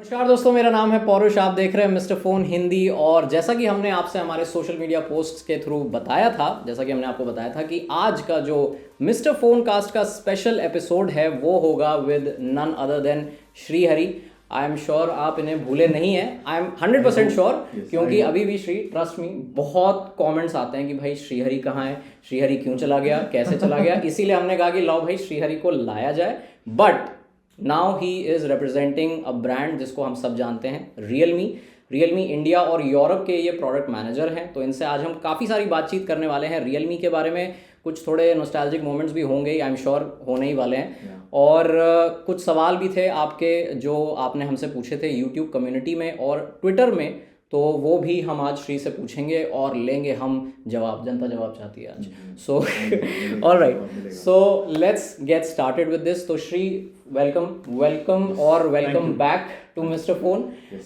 नमस्कार दोस्तों, मेरा नाम है पौरुष। आप देख रहे हैं मिस्टर फोन हिंदी। और जैसा कि हमने आपसे हमारे सोशल मीडिया पोस्ट्स के थ्रू बताया था, जैसा कि हमने आपको बताया था कि आज का जो मिस्टर फोन कास्ट का स्पेशल एपिसोड है वो होगा with none other than Shri Hari. I am sure आप इन्हें भूले नहीं हैं। आई एम 100% श्योर, क्योंकि अभी भी श्री, ट्रस्ट मी, बहुत कमेंट्स आते हैं कि भाई श्रीहरि कहाँ है, श्रीहरि क्यों चला गया, कैसे चला गया। इसीलिए हमने कहा कि लाओ भाई श्रीहरि को लाया जाए। But now he is representing a brand जिसको हम सब जानते हैं, रियलमी इंडिया और यूरोप के ये प्रोडक्ट मैनेजर हैं। तो इनसे आज हम काफ़ी सारी बातचीत करने वाले हैं रियलमी के बारे में। कुछ थोड़े नॉस्टैल्जिक मोमेंट्स भी होंगे, आई एम श्योर होने ही वाले हैं। और कुछ सवाल भी थे आपके जो आपने हमसे पूछे थे यूट्यूब कम्युनिटी में और ट्विटर में, तो वो भी हम आज श्री से पूछेंगे और लेंगे हम जवाब। जनता जवाब चाहती है आज। So alright, so let's get started with this. तो श्री, वेलकम और welcome back to mister phone.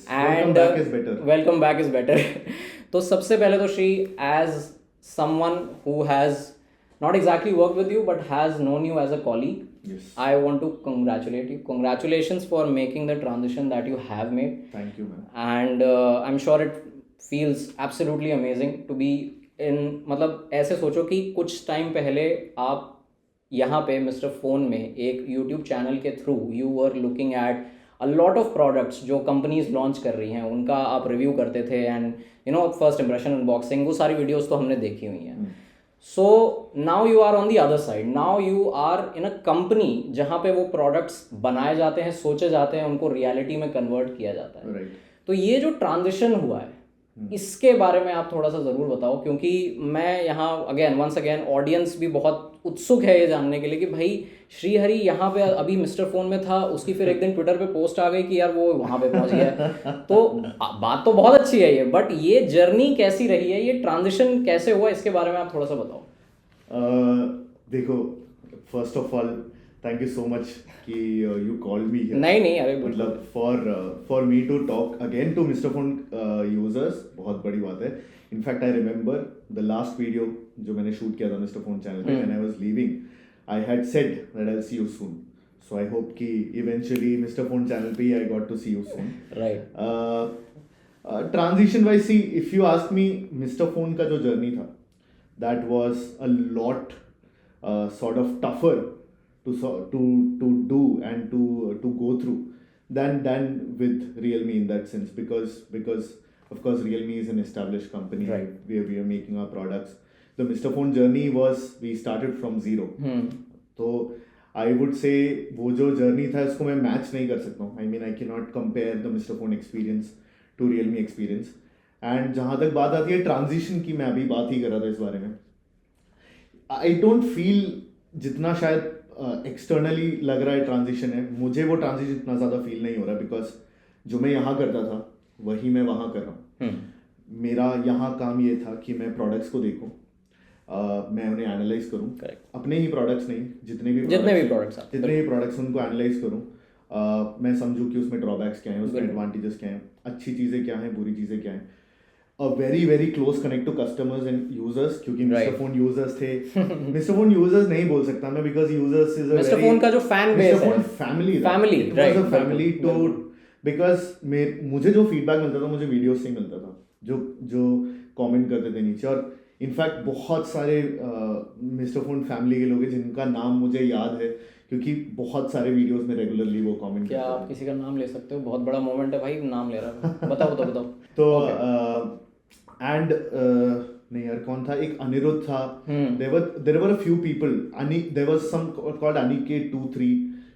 And welcome back is better. तो सबसे पहले तो Shri, as someone who has not exactly worked with you but has known you as a colleague, Yes. I want to congratulate you. Congratulations for making the transition that you have made. Thank you, man. And I'm sure it feels absolutely amazing to be in, मतलब ऐसे सोचो कि कुछ time पहले आप यहाँ पे mister phone में एक यूट्यूब चैनल के through you were looking at a lot of products जो कंपनीज लॉन्च कर रही हैं, उनका आप रिव्यू करते थे। And you know, first impression, unboxing, वो सारी वीडियोस तो हमने देखी हुई हैं। So now you are on the other side, now you are in a company जहाँ पे वो प्रोडक्ट्स बनाए जाते हैं, सोचे जाते हैं, उनको रियलिटी में कन्वर्ट किया जाता है। तो ये जो ट्रांजिशन हुआ है, इसके बारे में आप थोड़ा सा ज़रूर बताओ, क्योंकि मैं यहाँ वंस अगेन ऑडियंस भी बहुत उत्सुक है ये जानने के लिए कि भाई श्रीहरि यहाँ पे अभी मिस्टर फोन में था, उसकी फिर एक दिन ट्विटर पे पोस्ट आ गई कि यार वो वहाँ पे पहुँच गया। तो बात तो बहुत अच्छी है ये, बट ये जर्नी कैसी रही है, ये ट्रांजिशन कैसे हुआ, इसके बारे में आप थोड़ा सा बताओ। देखो, first of all thank you so much कि यू कॉल्ड मी हियर। नहीं, अरे मतलब for me to talk again to mister phone users बहुत बड़ी बात है। In fact I remember the last video जो मैंने शूट किया था मिस्टर फोन चैनल पे, when I was leaving I had said that I will see you soon. So I hope कि इवेंचुअली मिस्टर फोन चैनल पे I got to see you soon. Right. Transition wise, see if you ask me, mister phone का जो journey था that was a lot sort of tougher to do and to go through than with Realme in that sense, because of course Realme is an established company, right, where we are making our products. The Mr. Phone journey was, we started from zero. तो I would say वो जो journey था उसको मैं match नहीं कर सकता हूँ. I mean, I cannot compare the Mr. Phone experience to Realme experience. And जहाँ तक बात आती है ट्रांजिशन की, मैं अभी बात ही कर रहा था इस बारे में। आई डोंट फील जितना शायद एक्सटर्नली लग रहा है ट्रांजिशन है, मुझे वो ट्रांजिशन इतना ज़्यादा फील नहीं हो रहा, बिकॉज जो मैं यहाँ करता था वही मैं वहाँ कर रहा हूँ। मेरा यहाँ काम ये था कि मैं प्रोडक्ट्स को देखूँ, मैं उन्हें एनालाइज करूँ, अपने ही प्रोडक्ट्स नहीं, जितने भी प्रोडक्ट्स उनको एनालाइज करूँ, मैं समझूँ कि उसमें ड्रॉबैक्स क्या हैं, उसमें एडवांटेजेस क्या हैं, अच्छी चीज़ें क्या हैं, बुरी चीज़ें क्या हैं। A very close connect to customers and users, क्योंकि मिस्टर फोन यूजर्स थे। मिस्टर फोन यूजर्स नहीं बोल सकता मैं, because users is mister phone का जो फैन बेस है, family, right, family too, because मुझे जो फीडबैक मिलता था, मुझे वीडियोस से ही मिलता था, जो कमेंट करते थे नीचे। और इनफैक्ट बहुत सारे मिस्टर फोन फैमिली के लोग हैं जिनका नाम मुझे याद है, क्योंकि बहुत सारे वीडियोस में रेगुलरली वो कमेंट। क्या आप किसी का नाम ले सकते हो? बहुत बड़ा मोमेंट है भाई, नाम ले रहा है, बताओ। तो एंड नहीं यार, कौन था, एक अनिरुद्ध था, there were a few people, there was some called Aniket 23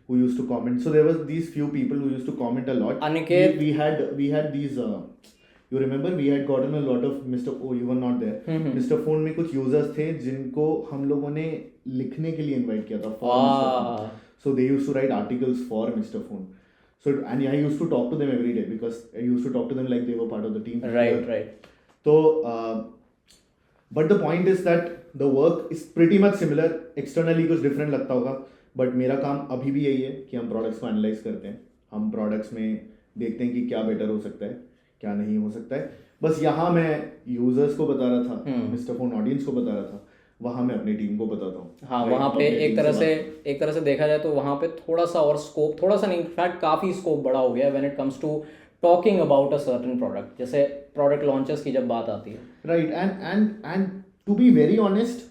who used to comment. So there was these few people who used to comment a lot. Aniket, we had these you remember we had gotten a lot of you were not there. Mr. Phone में कुछ users थे जिनको हम लोगों ने लिखने के लिए इनवाइट किया था for Mr. Phone. So they used to write articles for Mr. Phone. So and I used to talk to them every day, because I used to talk to them like they were part of the team. Right. So but the point is that the work is pretty much similar. Externally कुछ different लगता होगा, but मेरा काम अभी भी यही है कि हम products को analyze करते हैं, हम products में देखते हैं कि क्या better हो सकता है, क्या नहीं हो सकता है। बस यहाँ मैं users को बता रहा था, मिस्टर फोन ऑडियंस को बता रहा था, वहाँ मैं अपनी टीम को बताता हूँ। हाँ, Right? वहाँ पे अपनी एक team तरह से से बात एक तरह से देखा जाए तो वहाँ पे थोड़ा सा और स्कोप, थोड़ा सा नहीं, इनफैक्ट काफ़ी स्कोप बड़ा हो गया है when it comes to talking about a certain product, जैसे प्रोडक्ट लॉन्चेस की जब बात आती है। Right and to be very honest,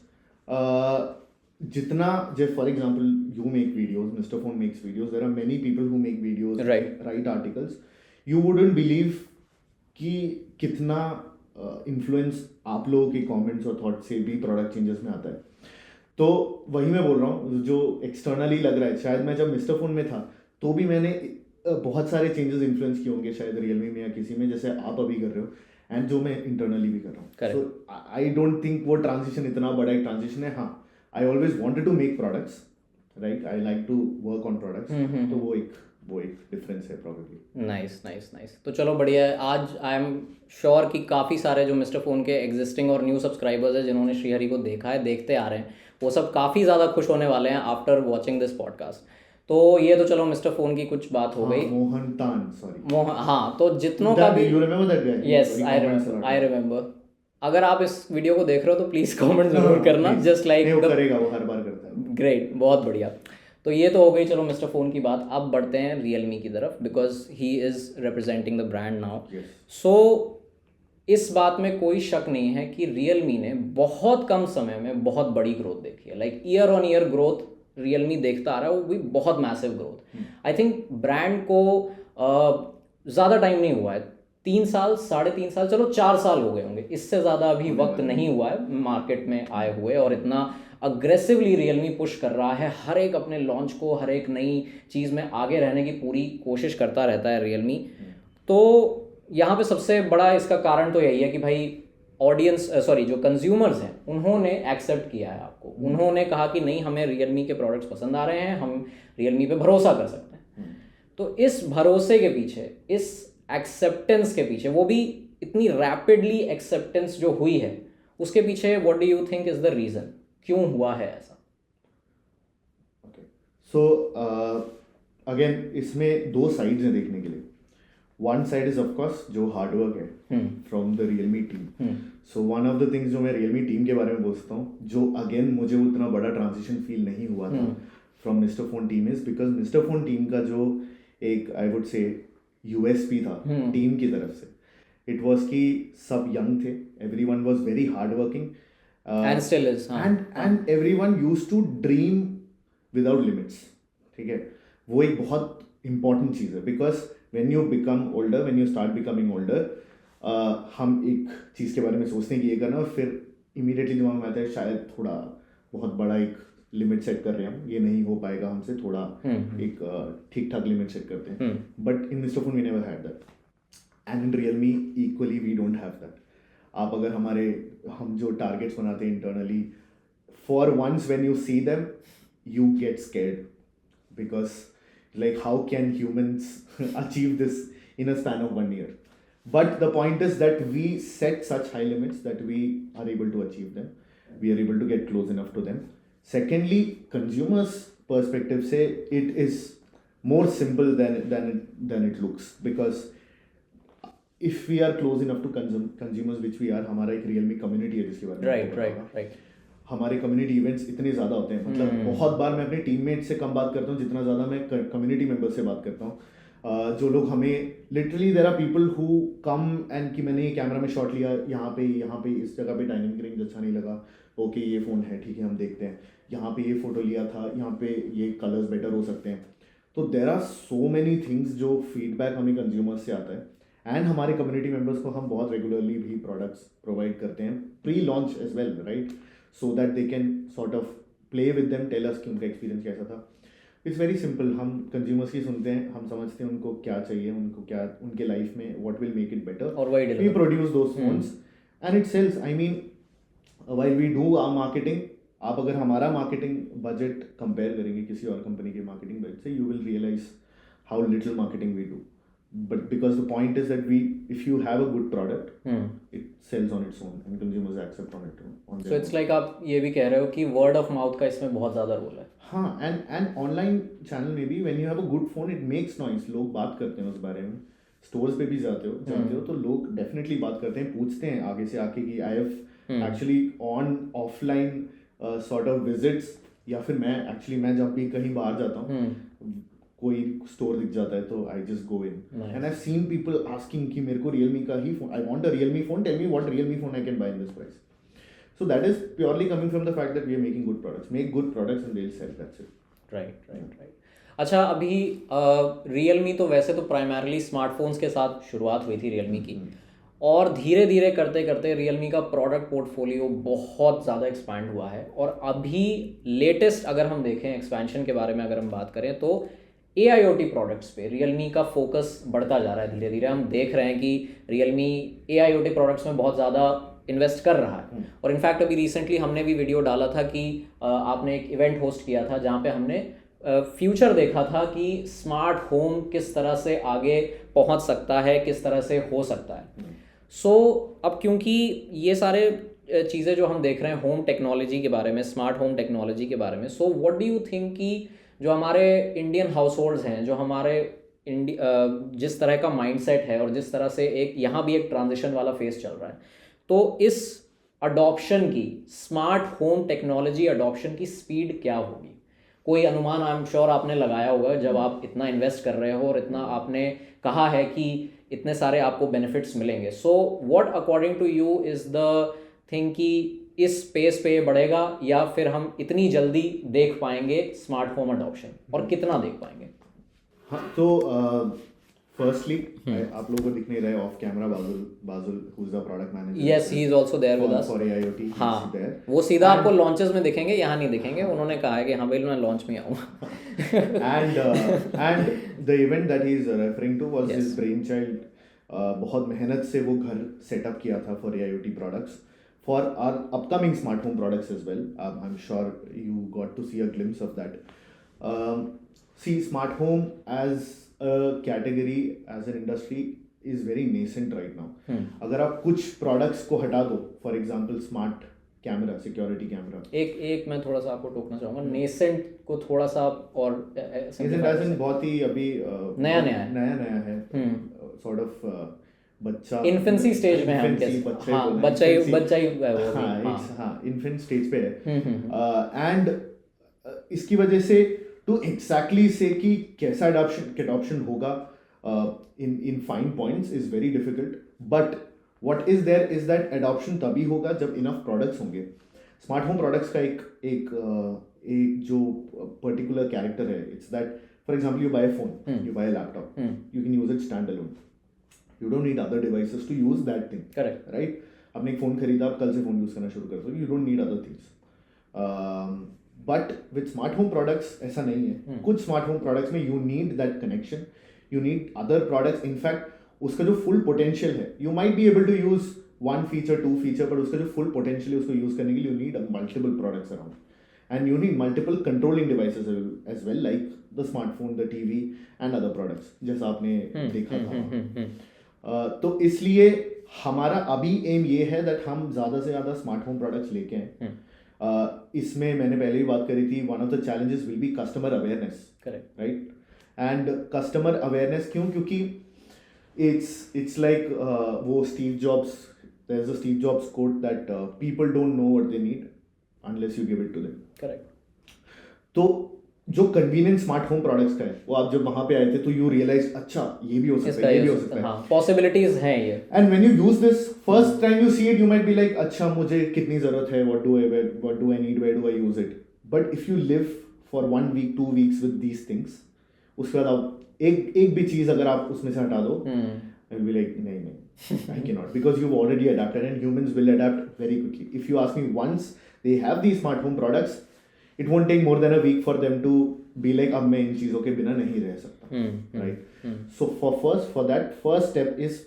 जितना जब for example you make videos, mister phone makes videos, there are many people who make videos, Right. Right articles, you wouldn't believe कि कितना इन्फ्लुएंस आप लोगों के कमेंट्स और थॉट से भी प्रोडक्ट चेंजेस में आता है। तो वही मैं बोल रहा हूँ, जो एक्सटर्नली लग रहा है, शायद मैं जब मिस्टर फोन में था तो भी मैंने बहुत सारे चेंजेस इन्फ्लुएंस किए होंगे शायद रियलमी में या किसी में, जैसे आप अभी कर रहे हो, एंड जो मैं इंटरनली भी कर रहा हूँ। सो आई डोंट थिंक वो ट्रांजिशन इतना बड़ा एक ट्रांजिशन है। हाँ, I always wanted to make products, right, I like to work on products, तो वो एक डिफरेंस है प्रॉब्लली। Nice nice nice. तो चलो बढ़िया है। आज आई एम श्योर कि काफ़ी सारे जो मिस्टर फ़ोन के एग्जिस्टिंग और न्यू सब्सक्राइबर्स हैं जिन्होंने श्रीहरि को देखा है, देखते आ रहे हैं, वो सब काफ़ी ज़्यादा खुश होने वाले हैं आफ्टर वॉचिंग दिस पॉडकास्ट। तो ये तो चलो मिस्टर फ़ोन की कुछ बात हो गई। मोहन तान, सॉरी हाँ, तो जितनों का भी, you remember that guy? Yes I remember. अगर आप इस वीडियो को देख रहे हो तो प्लीज़ कमेंट ज़रूर करना, जस्ट लाइक वो करेगा, वो हर बार करता है। ग्रेट, बहुत बढ़िया। तो ये तो हो गई चलो मिस्टर फ़ोन की बात। अब बढ़ते हैं रियलमी की तरफ, because he is representing the brand now. So इस बात में कोई शक नहीं है कि रियलमी ने बहुत कम समय में बहुत बड़ी ग्रोथ देखी है। Like year on year growth Realme देखता आ रहा है, वो भी बहुत massive growth. I think brand को ज़्यादा टाइम नहीं हुआ है, 3 साल, 3.5 साल, चलो 4 साल हो गए होंगे, इससे ज़्यादा अभी वक्त नहीं हुआ है मार्केट में आए हुए, और इतना अग्रेसिवली रियलमी पुश कर रहा है हर एक अपने लॉन्च को, हर एक नई चीज़ में आगे रहने की पूरी कोशिश करता रहता है रियलमी। तो यहाँ पे सबसे बड़ा इसका कारण तो यही है कि भाई ऑडियंस, सॉरी, जो कंज्यूमर्स हैं उन्होंने एक्सेप्ट किया है आपको, उन्होंने कहा कि नहीं, हमें रियलमी के प्रोडक्ट्स पसंद आ रहे हैं, हम रियलमी पे भरोसा कर सकते हैं। तो इस भरोसे के पीछे, इस एक्सेप्टेंस के पीछे, वो भी इतनी रैपिडली एक्सेप्टेंस जो हुई है, उसके पीछे what do you think is the reason, क्यों हुआ है ऐसा? ओके, सो अगेन इसमें दो साइड्स हैं देखने के लिए। वन साइड इज ऑफकोर्स जो हार्डवर्क है from the Realme team. So one of the things जो मैं रियलमी टीम के बारे में बोलता हूँ, जो अगेन मुझे उतना बड़ा ट्रांजिशन फील नहीं हुआ था from mister phone team, is because mister phone team का जो एक आई वुड से यूएसपी था टीम की तरफ से, इट वाज कि सब यंग थे, everyone was very hard working, and still is, and everyone used to dream without limits. ठीक है, वो एक बहुत इंपॉर्टेंट चीज़ है, because when you become older, when you start becoming older, हम एक चीज़ के बारे में सोचते हैं कि ये करना, और फिर इमीडिएटली दिमाग में आता है शायद थोड़ा बहुत बड़ा एक लिमिट सेट कर रहे हैं हम, ये नहीं हो पाएगा हमसे, थोड़ा एक ठीक ठाक लिमिट सेट करते हैं। But in mister phone we never had that, and in Realme equally we don't have that. आप अगर हम जो टारगेट्स बनाते हैं internally, for once when you see them you get scared, because like how can humans achieve this in a span of 1 year? But the point is that we set such high limits that we are able to achieve them, we are able to get close enough to them. Secondly, consumers perspective say it is more simple than it looks, because if we are close enough to consumers, which we are, हमारा एक Realme community है जिसके बारे में right. हमारे community events इतने ज़्यादा होते हैं, मतलब बहुत बार मैं अपने टीममेट से कम बात करता हूँ जितना ज़्यादा मैं कम्युनिटी मेंबर से बात करता हूँ। जो लोग हमें literally, there are people who come and कि मैंने कैमरा में शॉट लिया, यहाँ पे इस जगह पे डायनेमिक रेंज अच्छा नहीं लगा, ओके ये फ़ोन है ठीक है हम देखते हैं, यहाँ पे ये फ़ोटो लिया था, यहाँ पे ये कलर्स बेटर हो सकते हैं। तो there are so many things जो फीडबैक हमें कंज्यूमर्स से आता है, एंड हमारे कम्युनिटी मेंबर्स को हम बहुत रेगुलरली भी प्रोडक्ट्स प्रोवाइड करते हैं pre launch as well, right, so that they can sort of play with them, tell us कि उनका एक्सपीरियंस कैसा था। इट्स वेरी सिंपल, हम कंज्यूमर्स की सुनते हैं, हम समझते हैं उनको क्या चाहिए, उनको क्या उनके लाइफ में what will make it better, और we produce those phones and it sells. I mean while we do our marketing, आप अगर हमारा मार्केटिंग बजट कंपेयर करेंगे किसी और कंपनी के मार्केटिंग बजट से, you will realise how little marketing we do, but because the point is that if you have a good product, it sells on its own and consumers accept on it on their so it's like आप ये भी कह रहे हो कि word of mouth का इसमें बहुत ज़्यादा रोल है। हाँ, and online channel में भी when you have a good phone it makes noise, लोग बात करते हैं उस बारे में, स्टोर्स पे भी जाते हो तो लोग डेफिनेटली बात करते हैं, पूछते हैं आगे से आके कि I have actually on offline sort of visits, या फिर मैं जब भी कहीं बाहर जाता हूँ, कोई स्टोर दिख जाता है तो I just go in and I seen people asking कि मेरे को रियलमी का ही phone, I want a Realme phone, tell me what Realme phone I can buy in this price. So that is purely coming from the fact that we are making good products. Make good products and they'll sell. That's it. Right. अच्छा, अभी Realme तो वैसे तो primarily smartphones के साथ शुरुआत हुई थी रियलमी की, और धीरे धीरे करते करते रियलमी का प्रोडक्ट पोर्टफोलियो बहुत ज़्यादा एक्सपैंड हुआ है. और अभी लेटेस्ट अगर हम देखें एक्सपेंशन के बारे में अगर हम बात करें तो AIoT प्रोडक्ट्स पे रियलमी का फोकस बढ़ता जा रहा है. धीरे धीरे हम देख रहे हैं कि रियलमी AIoT प्रोडक्ट्स में बहुत ज़्यादा इन्वेस्ट कर रहा है. और इनफैक्ट अभी रिसेंटली हमने भी वीडियो डाला था कि आपने एक इवेंट होस्ट किया था जहाँ पे हमने फ्यूचर देखा था कि स्मार्ट होम किस तरह से आगे पहुँच सकता है, किस तरह से हो सकता है. सो अब क्योंकि ये सारे चीज़ें जो हम देख रहे हैं होम टेक्नोलॉजी के बारे में, स्मार्ट होम टेक्नोलॉजी के बारे में, so what do you think कि जो हमारे इंडियन हाउस होल्ड्स हैं, जो हमारे जिस तरह का माइंडसेट है और जिस तरह से एक यहाँ भी एक ट्रांजिशन वाला फेस चल रहा है, तो इस अडॉप्शन की, स्मार्ट होम टेक्नोलॉजी अडॉप्शन की स्पीड क्या होगी? कोई अनुमान आई एम श्योर आपने लगाया होगा जब आप इतना इन्वेस्ट कर रहे हो और इतना आपने कहा है कि इतने सारे आपको बेनिफिट्स मिलेंगे. So what according to you is the thing कि इस स्पेस पे बढ़ेगा या फिर हम इतनी जल्दी देख पाएंगे स्मार्ट होम अडॉप्शन, और कितना देख पाएंगे? हाँ, तो फर्स्टली आप लोगों को दिख नहीं रहा है ऑफ कैमरा, बाजुल who is the product manager. Yes, he is also there with us for AIoT. हाँ, वो सीधा आपको लॉन्चेस में दिखेंगे, यहाँ नहीं दिखेंगे. उन्होंने कहा है कि हाँ भाई मैं लॉन्च में आऊँगा. and the event that he is referring to was his brainchild. बहुत मेहनत से वो घर सेटअप किया था for AIoT products, for our upcoming smart home products as well. I'm sure you got to see a glimpse of that. See, smart home as a category, as an industry is very nascent right now. अगर आप कुछ products को हटा दो, for example smart camera, security camera. एक मैं थोड़ा सा आपको टोकना चाहूँगा, नेसेंट को थोड़ा सा और नेसेंट बहुत ही अभी नया है. सॉर्ट ऑफ बच्चा, इन्फेंसी स्टेज में है. बच्चा ही इन्फेंट स्टेज पे है. एंड इसकी वजह से टू एग्जैक्टली से कि कैसा अडॉप्शन होगा in fine points is very difficult. But what is there is that adoption तभी होगा जब enough products होंगे. स्मार्ट होम प्रोडक्ट्स का एक जो पर्टिकुलर कैरेक्टर है, it's that for example you buy phone, you buy laptop, you can use it standalone. You don't need other devices to use that thing. Correct, right? आपने एक phone खरीदा, आप कल से फोन यूज करना शुरू कर दो, you don't need other things. But with smart home products ऐसा नहीं है. कुछ स्मार्ट होम प्रोडक्ट्स में you need that connection, you need other products. In fact उसका जो फुल पोटेंशियल है, you might be able to use 1 feature 2 feature, but उसका जो फुल पोटेंशियल है उसको यूज करने के लिए you need multiple products around, and you need multiple controlling devices as well, like the smartphone, the TV and other products, जैसा आपने देखा था. तो इसलिए हमारा अभी एम ये है दैट हम ज़्यादा से ज़्यादा स्मार्ट होम प्रोडक्ट्स लेके आए. इसमें मैंने पहले ही बात करी थी, one of the challenges will be customer awareness. Correct, right? And customer awareness क्योंकि it's like वो Steve Jobs, there's a Steve Jobs quote that people don't know what they need unless you give it to them. Correct. तो जो convenience smart home products का है, वो आप जब वहाँ पे आए थे तो यू रियलाइज अच्छा ये भी हो सकता है, ये भी हो सकता है, पॉसिबिलिटीज हैं ये. And when you use this first time you see it, you might be like अच्छा मुझे कितनी जरूरत है, what do I need, where do I use it. But if you live for 1 week 2 weeks with these things, उसके बाद आप एक भी चीज अगर आप उसमें से हटा दो, आई विल बी लाइक नहीं I can not, because you already adapted and humans will adapt very quickly. If you ask me, once they have the smart home products, it won't take more than a week for them to be like अब मैं इन चीजों के बिना नहीं रह सकता, right? So for that first step is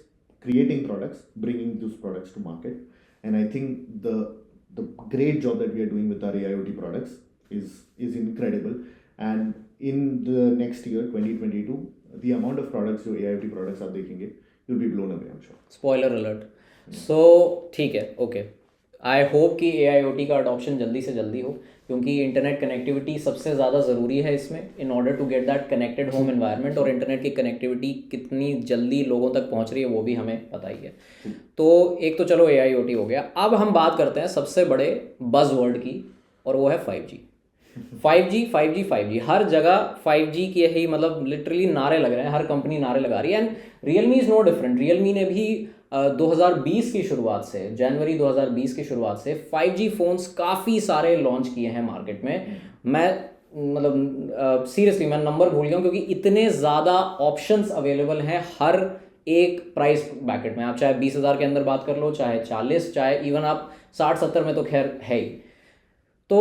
creating products, bringing those products to market, and I think the great job that we are doing with our AIoT products is incredible. And in the next year 2022, the amount of products जो AIoT products आप देखेंगे, you'll be blown away, I'm sure. Spoiler alert. So ठीक है, okay. आई hope कि AIoT का adoption जल्दी से जल्दी हो, क्योंकि इंटरनेट कनेक्टिविटी सबसे ज़्यादा ज़रूरी है इसमें, in order to get that connected home environment. और इंटरनेट की कनेक्टिविटी कितनी जल्दी लोगों तक पहुंच रही है वो भी हमें पता ही है। तो एक तो चलो AIoT हो गया, अब हम बात करते हैं सबसे बड़े बज़ वर्ड की, और वो है 5G। 5G 5G 5G, हर जगह 5G के ही मतलब लिटरली नारे लग रहे हैं, हर कंपनी नारे लगा रही है। And Realme is no different. Realme ने भी 2020 की शुरुआत से, जनवरी 2020 की शुरुआत से 5G फ़ोन्स काफ़ी सारे लॉन्च किए हैं मार्केट में। मैं मतलब सीरियसली मैं नंबर भूल गया हूँ, क्योंकि इतने ज़्यादा ऑप्शंस अवेलेबल हैं हर एक प्राइस ब्रैकेट में। आप चाहे 20,000 के अंदर बात कर लो, चाहे 40, चाहे इवन आप 60-70 में तो खैर है ही। तो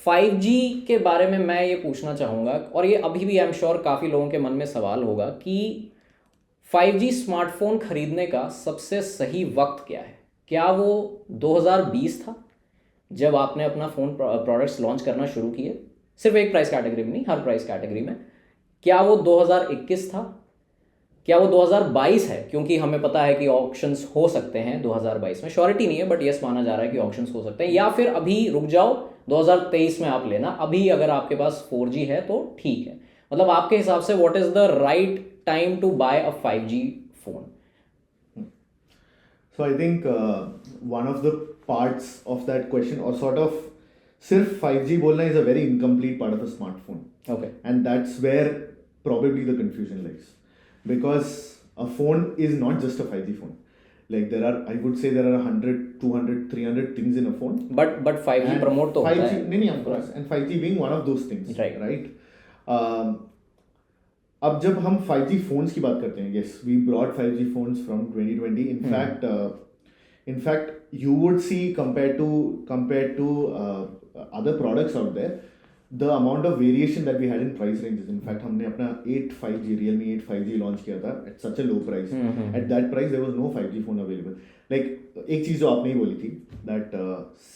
5G के बारे में मैं ये पूछना चाहूँगा, और ये अभी भी आई एम श्योर काफ़ी लोगों के मन में सवाल होगा कि 5G स्मार्टफोन खरीदने का सबसे सही वक्त क्या है? क्या वो 2020 था जब आपने अपना फ़ोन प्रोडक्ट्स लॉन्च करना शुरू किए, सिर्फ एक प्राइस कैटेगरी में नहीं, हर प्राइस कैटेगरी में? क्या वो 2021 था? क्या वो 2022 है? क्योंकि हमें पता है कि ऑक्शंस हो सकते हैं 2022 में, श्योरिटी नहीं है बट यस माना जा रहा है कि ऑक्शंस हो सकते हैं। या फिर अभी रुक जाओ, 2023 में आप लेना, अभी अगर आपके पास 4G है तो ठीक है। मतलब आपके हिसाब से what is the right time to buy a 5G phone? So I think one of the parts of that question, or sort of सिर्फ 5G बोलना is a very incomplete part of a smartphone. Okay. And that's where probably the confusion lies. Because a phone is not just a 5G phone. Like there are, I would say there are 100, 200, 300 things in a phone. But 5G and promote तो होता है. नहीं, of course. And 5G being one of those things. Right? अब जब हम 5G phones की बात करते हैं, yes, we brought 5G phones from 2020. In fact, you would see compared to other products out there, the amount of variation that we had in price ranges. In fact, हमने अपना Realme 8 5G launch किया था at such a low price. At that price, there was no 5G phone available. Like एक चीज जो आपने ही बोली थी that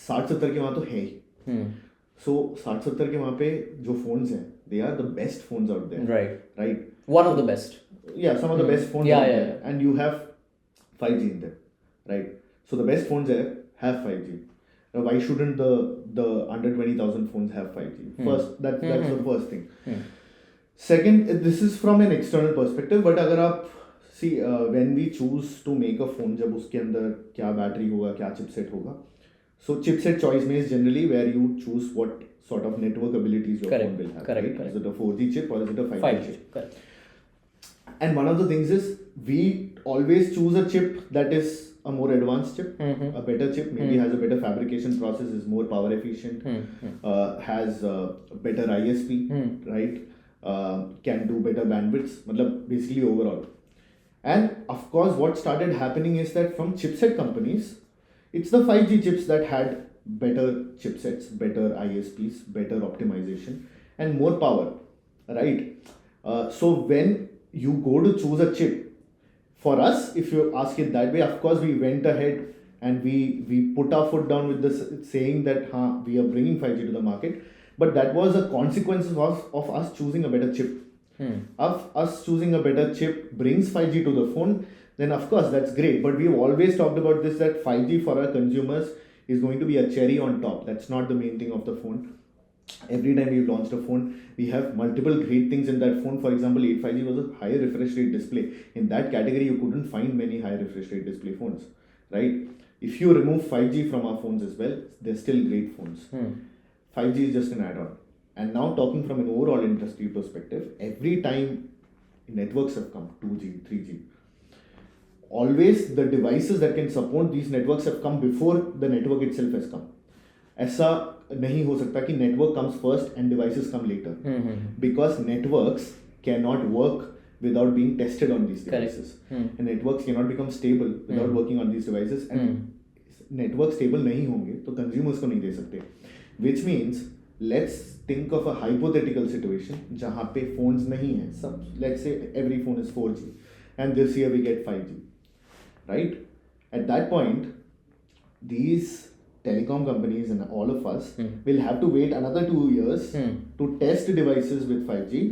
60-70 के वहाँ तो है ही. So 60-70 के वहाँ पे जो phones हैं, they are the best phones out there. Right. One of the best. Yeah, some of the best phones out there. And you have 5G in them. Right. So the best phones there have 5G. Now, why shouldn't the under 20,000 phones have 5G? First, that's the first thing. Second, this is from an external perspective, but अगर आप see when we choose to make a phone, जब उसके अंदर क्या battery होगा, क्या chipset होगा, so chipset choice means generally where you choose what sort of network abilities your phone will have. Correct. Is it a 4G chip or is it a 5G chip? Correct. And one of the things is we always choose a chip that is a more advanced chip, a better chip, maybe has a better fabrication process, is more power efficient, has better ISP, right? Can do better bandwidths, मतलब basically overall. And of course, what started happening is that from chipset companies, it's the 5G chips that had better chipsets, better ISPs, better optimization, and more power, right? So when you go to choose a chip, for us, if you ask it that way, of course, we went ahead and we put our foot down with this, saying that we are bringing 5G to the market. But that was a consequence of us choosing a better chip. Of us choosing a better chip brings 5G to the phone, then of course that's great. But we've always talked about this, that 5G for our consumers is going to be a cherry on top. That's not the main thing of the phone. Every time we've launched a phone, we have multiple great things in that phone. For example, 8 5G was a higher refresh rate display. In that category, you couldn't find many high refresh rate display phones, right? If you remove 5G from our phones as well, they're still great phones. 5G is just an add-on. And now talking from an overall industry perspective, every time networks have come, 2G, 3G, always the devices that can support these networks have come before the network itself has come. ऐसा नहीं हो सकता कि network comes first and devices come later. Because networks cannot work without being tested on these devices. And networks cannot become stable without working on these devices. And network stable नहीं होंगे तो consumers को नहीं दे सकते. Which means let's think of a hypothetical situation जहाँ पे phones नहीं हैं. Let's say every phone is 4G and this year we get 5G. Right? At that point, these telecom companies and all of us will have to wait another 2 years to test devices with 5G.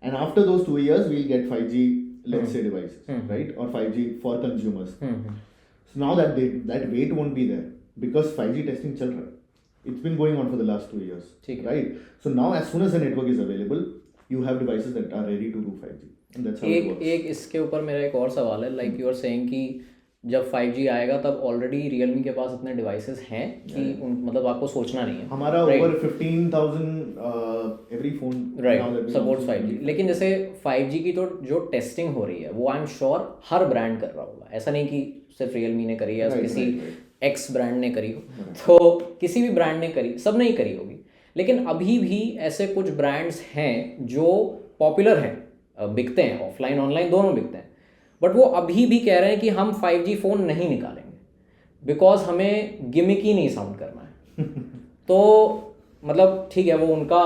And after those 2 years, we'll get 5G, let's say, devices, right? Or 5G for consumers. So now that wait won't be there. because 5G testing चल रहा है. It's been going on for the last 2 years, ठीक है. right? So now as soon as the network is available, you have devices that are ready to do 5G, and that's how it works. एक इसके ऊपर मेरा एक और सवाल है, लाइक यू आर सेइंग कि जब 5G आएगा तब ऑलरेडी रियलमी के पास इतने डिवाइसेस हैं कि मतलब आपको सोचना नहीं है. हमारा over 15,000 every phone right supports 5G. लेकिन जैसे 5G की तो जो टेस्टिंग हो रही है वो आई एम श्योर हर ब्रांड कर रहा होगा. ऐसा नहीं कि सिर्फ रियलमी ने करी है, किसी एक्स ब्रांड ने करी हो, तो किसी भी ब्रांड ने करी, सब ने ही करी होगी. लेकिन अभी भी ऐसे कुछ ब्रांड्स हैं जो पॉपुलर हैं, बिकते हैं, ऑफलाइन ऑनलाइन दोनों बिकते हैं, बट वो अभी भी कह रहे हैं कि हम 5G फ़ोन नहीं निकालेंगे बिकॉज हमें गिमिकी नहीं साउंड करना है. तो मतलब ठीक है, वो उनका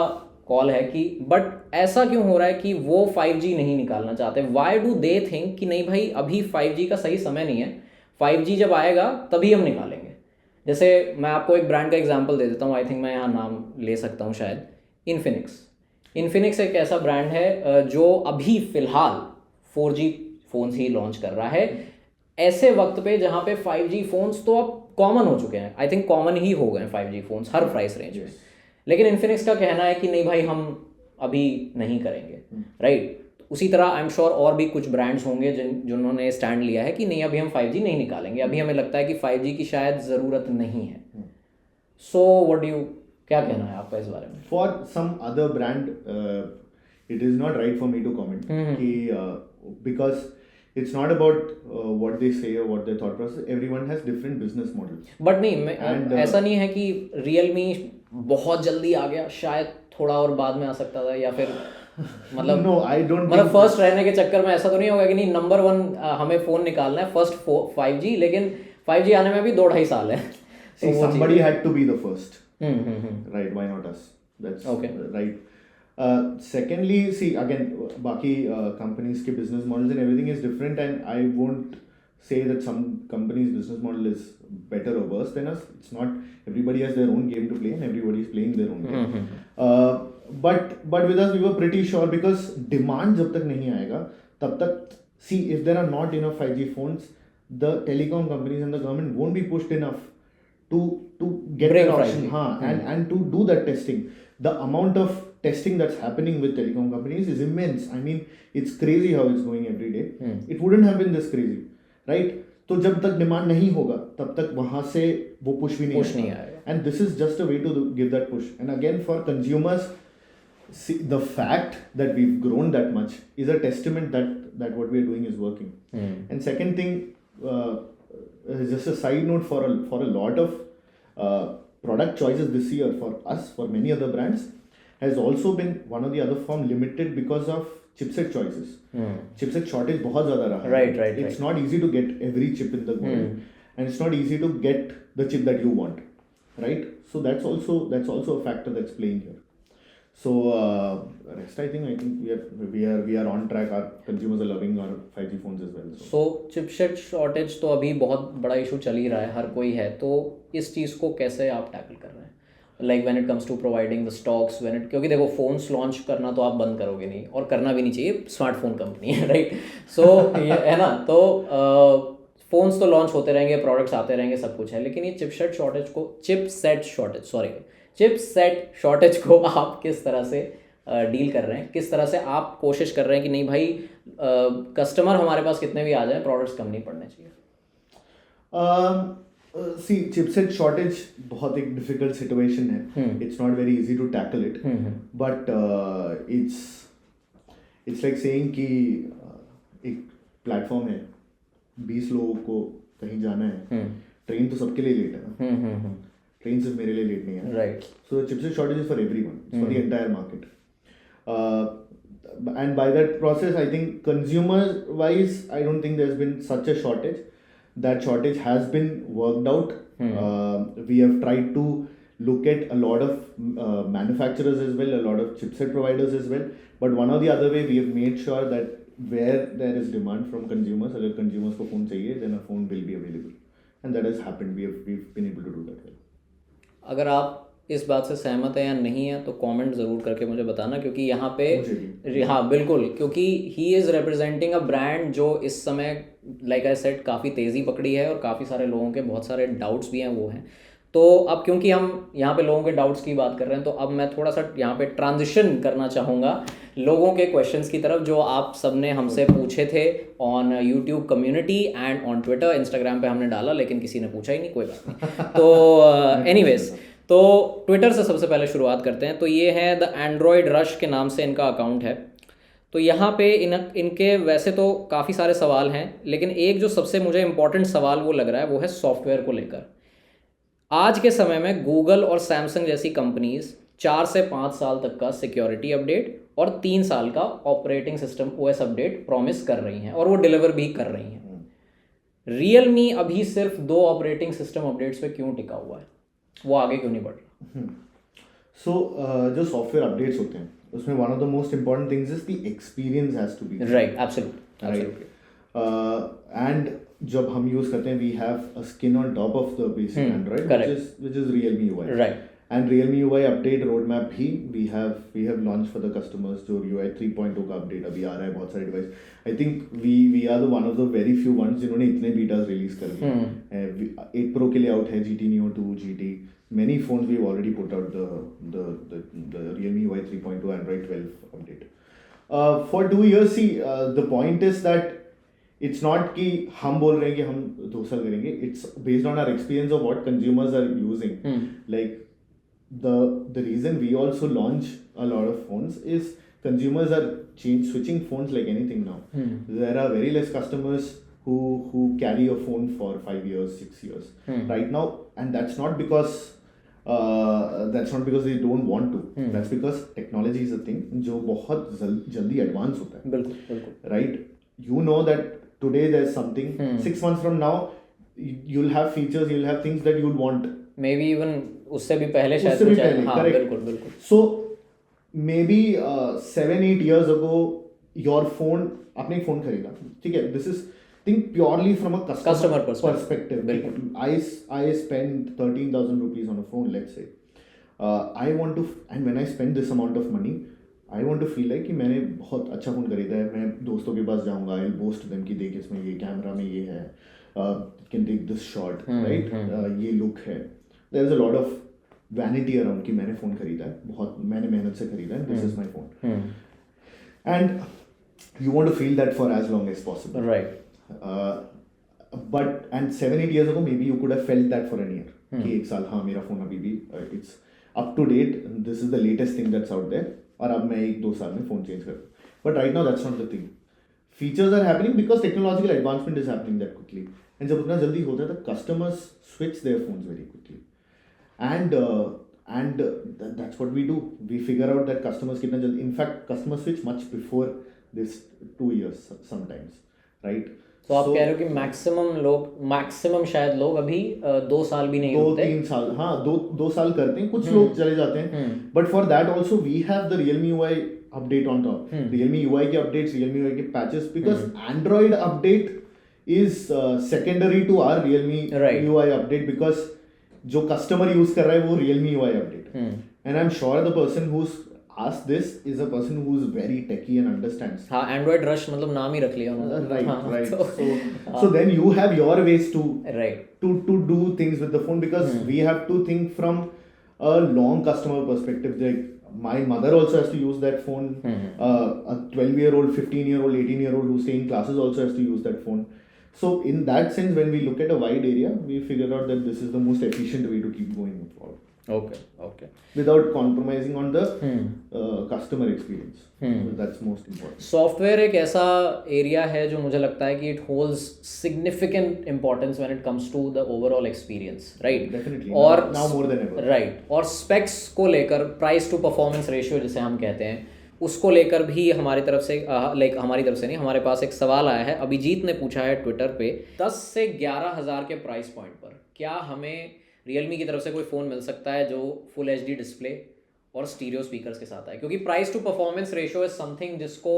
कॉल है कि, बट ऐसा क्यों हो रहा है कि वो 5G नहीं निकालना चाहते? वाई डू दे थिंक कि नहीं भाई अभी 5G का सही समय नहीं है, 5G जब आएगा तभी हम निकालेंगे? जैसे मैं आपको एक ब्रांड का एग्जांपल दे देता हूँ, आई थिंक मैं यहाँ नाम ले सकता हूँ शायद. इन्फिनिक्स एक ऐसा ब्रांड है जो अभी फ़िलहाल 4G फ़ोन्स ही लॉन्च कर रहा है ऐसे वक्त पे जहाँ पे 5G फ़ोन्स तो अब कॉमन हो चुके हैं. आई थिंक कॉमन ही हो गए 5G फ़ोन्स हर प्राइस रेंज में. लेकिन इन्फिनिक्स का कहना है कि नहीं भाई हम अभी नहीं करेंगे, राइट? उसी तरह आई एम श्योर और भी कुछ ब्रांड्स होंगे जिन्होंने स्टैंड लिया है कि नहीं अभी हम 5G नहीं निकालेंगे, अभी हमें लगता है कि 5G की शायद ज़रूरत नहीं है. सो व्हाट डू, क्या कहना है आपका इस बारे में? For some other brand, it is not right for me to comment कि because it's not about what they say or what their thought process. Everyone has different business models. But नहीं ऐसा नहीं है कि रियलमी बहुत जल्दी आ गया, शायद थोड़ा और बाद में आ सकता था, या फिर मतलब No, I don't मतलब think- फर्स्ट रहने के चक्कर में ऐसा तो नहीं होगा कि नहीं नंबर 1 हमें फ़ोन निकालना है फर्स्ट 5G, लेकिन 5G आने में भी 2-2.5 साल है. See, somebody had to be the first. Right, why not us? That's Okay. right. Secondly, see again, बाकी companies के business models and everything is different, and I won't say that some companies' business model is better or worse than us. It's not. Everybody has their own game to play, and everybody is playing their own game. But with us, we were pretty sure because demand जब तक नहीं आएगा तब तक, see, if there are not enough 5G phones, the telecom companies and the government won't be pushed enough to get Bring that option, 5G. and to do that testing. The amount of testing that's happening with telecom companies is immense. I mean, it's crazy how it's going every day. It wouldn't have been this crazy, right? तो जब तक demand नहीं होगा तब तक वहां से वो पुश भी नहीं आएगा. And this is just a way to give that push. And again, for consumers, see, the fact that we've grown that much is a testament that what we are doing is working. And second thing, just a side note, for a lot of product choices this year for us, for many other brands, has also been one or the other form limited because of chipset choices. Chipset shortage बहुत ज़्यादा रहा है. Right. It's not easy to get every chip in the world, and it's not easy to get the chip that you want, right? So that's also a factor that's playing here. So rest, I think we are on track. Our consumers are loving our 5G phones as well. So chipset shortage तो अभी बहुत बड़ा issue चल ही रहा है, हर कोई है. तो इस चीज़ को कैसे आप टैकल कर रहे हैं, like when it comes to providing the stocks, क्योंकि देखो फ़ोन्स लॉन्च करना तो आप बंद करोगे नहीं, और करना भी नहीं चाहिए, स्मार्टफोन कंपनी है, राइट? सो ये है ना, तो फ़ोन्स तो लॉन्च होते रहेंगे, प्रोडक्ट्स आते रहेंगे, सब कुछ है, लेकिन ये चिपसेट शॉर्टेज को आप किस तरह से डील कर रहे हैं? किस तरह से आप कोशिश कर रहे हैं कि नहीं भाई कस्टमर हमारे पास कितने भी आ जाएं, प्रोडक्ट्स कम नहीं पड़ने चाहिए? See, chipset shortage बहुत एक difficult situation है. It's not very easy to tackle it. But it's like saying कि एक प्लेटफॉर्म है, 20 लोगों को कहीं जाना है, ट्रेन तो सबके लिए लेट है ना, ट्रेन सिर्फ मेरे लिए लेट नहीं है, right? So chipset shortage is for everyone. It's for the entire market. And by that process, I think consumer-wise, I don't think there's been such a shortage. That shortage has been worked out. We have tried to look at a lot of manufacturers as well, a lot of chipset providers as well. But one or the other way, we have made sure that where there is demand from consumers, अगर consumers को phone चाहिए, then a phone will be available. And that has happened. We've been able to do that well. अगर आप इस बात से सहमत है या नहीं है तो कमेंट ज़रूर करके मुझे बताना, क्योंकि यहाँ पे मुझे हाँ बिल्कुल, क्योंकि ही इज़ रिप्रेजेंटिंग अ ब्रांड जो इस समय लाइक आई सेड काफ़ी तेज़ी पकड़ी है और काफ़ी सारे लोगों के बहुत सारे डाउट्स भी हैं वो हैं। तो अब क्योंकि हम यहाँ पे लोगों के डाउट्स की बात कर रहे हैं तो अब मैं थोड़ा सा यहाँ पे ट्रांजिशन करना चाहूँगा लोगों के क्वेश्चंस की तरफ जो आप सबने हमसे पूछे थे on YouTube community and on Twitter. Instagram पे हमने डाला लेकिन किसी ने पूछा ही नहीं, कोई बात नहीं। तो एनीवेज, तो ट्विटर से सबसे पहले शुरुआत करते हैं। तो ये है द एंड्रॉयड रश के नाम से इनका अकाउंट है। तो यहाँ पे इनके वैसे तो काफ़ी सारे सवाल हैं, लेकिन एक जो सबसे मुझे इम्पोर्टेंट सवाल वो लग रहा है वो है सॉफ्टवेयर को लेकर। आज के समय में गूगल और सैमसंग जैसी कंपनीज 4 से 5 साल तक का सिक्योरिटी अपडेट और 3 साल का operating system OS update promise कर रही हैं और वो डिलीवर भी कर रही हैं। रियलमी अभी सिर्फ 2 ऑपरेटिंग सिस्टम अपडेट्स पे क्यों टिका हुआ है, वो आगे क्यों नहीं बढ़ रहा? सो जो सॉफ्टवेयर अपडेट्स होते हैं उसमें one of the most important things is the experience has to be right, absolutely right. And जब हम यूज करते हैं we have a skin on top of the basic Android which is Realme UI, right. And Realme UI update road map भी we have launch for the customers. जो UI 3.0 का update अभी आ रहा है बहुत सारे device, I think we are the one of the very few ones जिन्होंने इतने बीटास रिलीज कर दिए। 8 Pro के लिए आउट है GT Neo 2 GT, many phones we've already put out the Realme UI 3.2 Android 12 update. For 2 years, see, the point is that it's not कि हम बोल रहे हैं कि हम 2 साल करेंगे, it's based on our experience of what consumers are using. Like the reason we also launch a lot of phones is consumers are switching phones like anything now. There are very less customers who carry a phone for 5 years, 6 years right now, and that's not because they don't want to. That's because technology is a thing जो बहुत जल्दी advance होता है। बिल्कुल, right? You know that today there's something, 6 months from now you'll have features, you'll have things that you'll want, maybe even उससे भी पहले शायद उससे भी पहले, हाँ, correct. बिल्कुल। So maybe 7-8 years ago your phone, आपने एक फोन खरीदा, ठीक है, this is think purely from a customer perspective. I spend 13,000 rupees on a phone, let's say. I want to, and when I spend this amount of money, I want to feel like कि मैंने बहुत अच्छा phone खरीदा है। मैं दोस्तों के पास जाऊँगा, I'll boast them कि देख इसमें ये कैमरा में ये है, can take this shot, right? ये लुक है। There is a lot of vanity around कि मैंने फ़ोन खरीदा है, बहुत मैंने मेहनत से खरीदा है, this is my phone. And you want to feel that for as long as possible. Right. But and 7-8 years ago maybe you could have felt that for an year कि 1 साल हाँ मेरा फ़ोन अभी भी it's up to date, this is the latest thing that's out there, और अब मैं 1-2 साल में फ़ोन चेंज कर। But right now that's not the thing. Features are happening because technological advancement is happening that quickly, and जब उतना जल्दी होता है तो customers switch their phones very quickly, and that's what we do. We figure out that customers कितना जल्दी, in fact customers switch much before this 2 years sometimes, right? तो आप कह रहे हो कि मैक्सिमम शायद लोग अभी 2 साल भी नहीं होते, 2-3 साल, हाँ 2 साल करते हैं, कुछ लोग चले जाते हैं, but for that also we have the Realme UI update on top. Realme UI के अपडेट्स, Realme UI के patches, because Android update is secondary to our Realme UI update, because जो कस्टमर यूज कर रहा है वो Realme UI update, and I am sure the person who asked this is a person who is very techy and understands. हाँ, Android rush मतलब नाम ही रख लिया उन्होंने। Right. So then you have your ways to do things with the phone, because we have to think from a long customer perspective. Like my mother also has to use that phone. A 12-year-old, 15-year-old, 18-year-old who stay in classes also has to use that phone. So in that sense, when we look at a wide area, we figure out that this is the most efficient way to keep going forward. Okay. Without compromising on the customer experience. That's most important. Software एक ऐसा area है जो मुझे लगता है कि it holds significant importance when it comes to the overall experience, right? Definitely. और now more than ever. Right, और स्पेक्स को लेकर, प्राइस टू परफॉर्मेंस रेशियो जिसे हम कहते हैं, उसको लेकर भी हमारी तरफ से हमारी तरफ से नहीं, हमारे पास एक सवाल आया है। अभिजीत ने पूछा है ट्विटर पे, 10 से 11,000 के प्राइस पॉइंट पर क्या हमें Realme की तरफ से कोई फ़ोन मिल सकता है जो फुल HD डिस्प्ले और स्टीरियो स्पीकर्स के साथ आए? क्योंकि price to performance ratio is something जिसको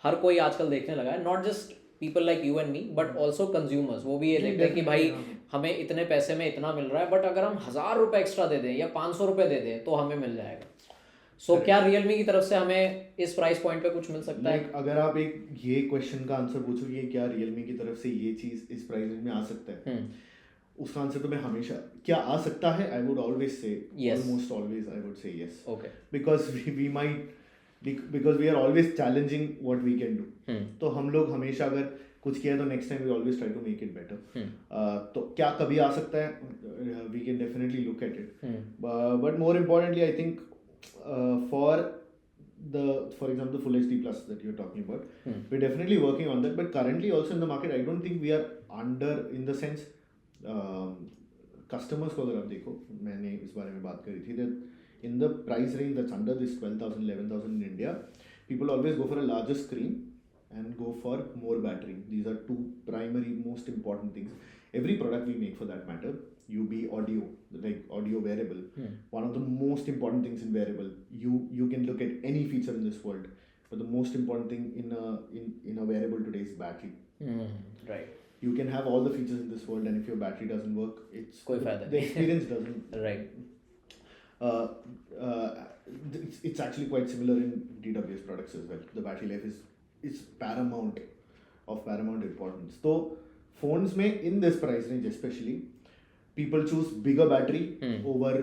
हर कोई आजकल देखने लगा है, not just people like you and me but also consumers, वो भी ये देखते हैं कि भाई हमें इतने पैसे में इतना मिल रहा है, बट अगर हम 1000 रुपये एक्स्ट्रा दे दें या 500 रुपये दे दें तो हमें मिल जाएगा। सो क्या रियलमी की तरफ से हमें इस प्राइस पॉइंट पे कुछ मिल सकता है? अगर आप एक ये क्वेश्चन का आंसर पूछोगे क्या रियलमी की तरफ से ये चीज इस प्राइस रेंज में आ सकता है, उसका आंसर तो मैं हमेशा क्या आ सकता है, I would always say, almost always I would say yes, okay, because we might, because we are always challenging what we can do. तो हम लोग हमेशा अगर कुछ किया तो next time we always try to make it better. तो क्या कभी आ सकता है, we can definitely look at it, but more importantly I think for example the full HD plus that you're talking about, we're definitely working on that, but currently also in the market I don't think we are under, in the sense customers को अगर आप देखो, मैंने इस बारे में बात करी थी that in the price range that's under this 12,000 11,000 in India, people always go for a larger screen and go for more battery. These are two primary most important things. Every product we make for that matter, UB audio, like audio wearable, one of the most important things in wearable, you can look at any feature in this world, but the most important thing in a wearable today is battery. Right. You can have all the features in this world, and if your battery doesn't work, it's कोई फायदा the experience doesn't. Right. It's actually quite similar in TWS products as well. The battery life is paramount importance. So phones में in this price range especially, people choose bigger battery over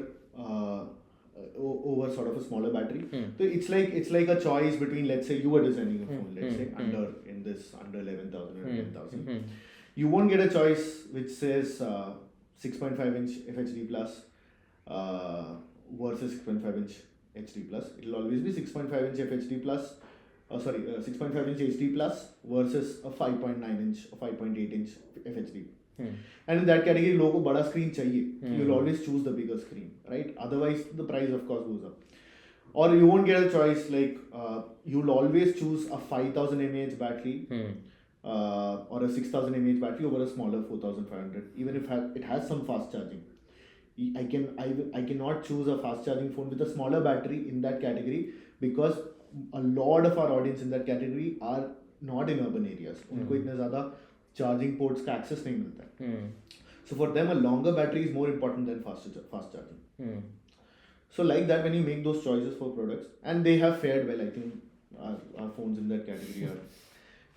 sort of a smaller battery. So it's like a choice between, let's say you were designing a phone, let's say under 11,000 or 10,000. You won't get a choice which says 6.5 inch FHD plus versus 6.5 inch HD plus. It'll always be 6.5 inch FHD plus. 6.5 inch HD plus versus a 5.9 inch or 5.8 inch FHD. And in that category, लोगों को बड़ा screen चाहिए. You'll always choose the bigger screen, right? Otherwise, the price of course goes up. Or you won't get a choice like you'll always choose a 5,000 mAh battery or a 6,000 mAh battery over a smaller 4,500. Even if it has some fast charging, I cannot choose a fast charging phone with a smaller battery in that category, because a lot of our audience in that category are not in urban areas. उनको इतने ज़्यादा charging ports का access नहीं मिलता है. So for them a longer battery is more important than fast charging. So like that, when you make those choices for products, and they have fared well, I think our phones in that category are